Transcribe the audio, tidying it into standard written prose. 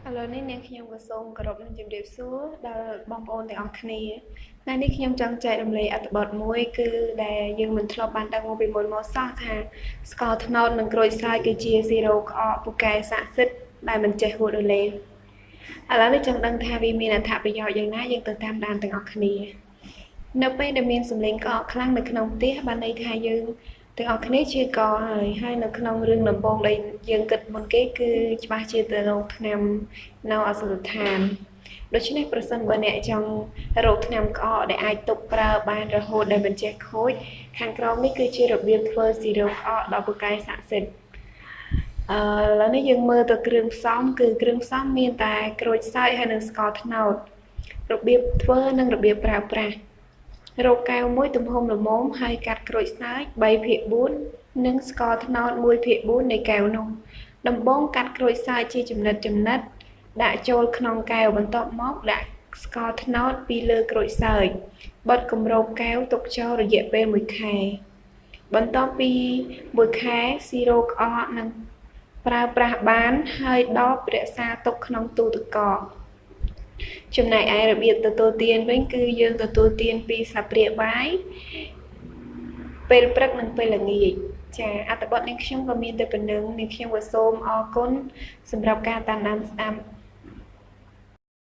ឥឡូវនេះនាងខ្ញុំក៏សូមគោរពនឹងជម្រាបសួរដល់បងប្អូនទាំងអស់គ្នាថ្ងៃនេះខ្ញុំចង់ចែករំលែកអត្ថបទមួយគឺដែលយើងមិនធ្លាប់បានដឹងមកពីមុនមកសោះថាស្ករត្នោតនិងក្រូចសើចគឺជាស៊ីរ៉ូក្អកពូកែស័ក្តិសិទ្ធិដែលមិនចេះហួតរលេងឥឡូវនេះចង់ដឹងថាវាមានអត្ថប្រយោជន៍យ៉ាងណាយើងទៅតាមដានទាំងអស់គ្នានៅពេលដែលមានសំឡេងក្អកខ្លាំងនៅក្នុងផ្ទះបានន័យថាយើងទាំងអស់គ្នាជាកហើយនៅក្នុងរឿងដំបូងដែលយើងគិតមុនគេគឺច្បាស់ជាទៅរកថ្នាំនៅអសរដ្ឋានដូច្នេះប្រសិនបើអ្នកចង់រកថ្នាំក្អកដែលអាចទុកប្រើបានរហូតដែលមិនចេះខូចខាងក្រោមនេះគឺជារបៀបធ្វើស៊ីរ៉ូក្អកដ៏ពូកែស័ក្តិសិទ្ធិឥឡូវនេះយើងមើលទៅគ្រឿងផ្សំគឺគ្រឿងផ្សំមានតែក្រូចសើចហើយនិងស្ករត្នោតរបៀបធ្វើនិងរបៀបប្រើប្រាស់រកកែវមួយទំហំល្មមហើយកាត់ក្រូចសើច3/4និងស្ករត្នោត1/4នៃកែវនោះដំបូងកាត់ក្រូចសើចជាចំណិតដាក់ចូលក្នុងកែវបន្ទាប់មកដាក់ស្ករត្នោតពីលើក្រូចសើចបិទគម្របកែវទុកចោលរយៈពេល1ខែបន្ទាប់ពី1ខែស៊ីរ៉ូក្អកនឹងប្រើប្រាស់បានហើយដបរក្សាទុកក្នុងទូទឹកកកចំណែកឯរបៀបទទួលទានវិញគឺយើងទទួលទានពីស្លាបព្រាបាយពេលព្រឹកនិងពេលល្ងាចចាអត្ថបទនេះខ្ញុំក៏មានតែប៉ុណ្្នឹងនេះខ្ញុំក៏សូមអរគុណសម្រាប់ការតាមដានស្ដាប់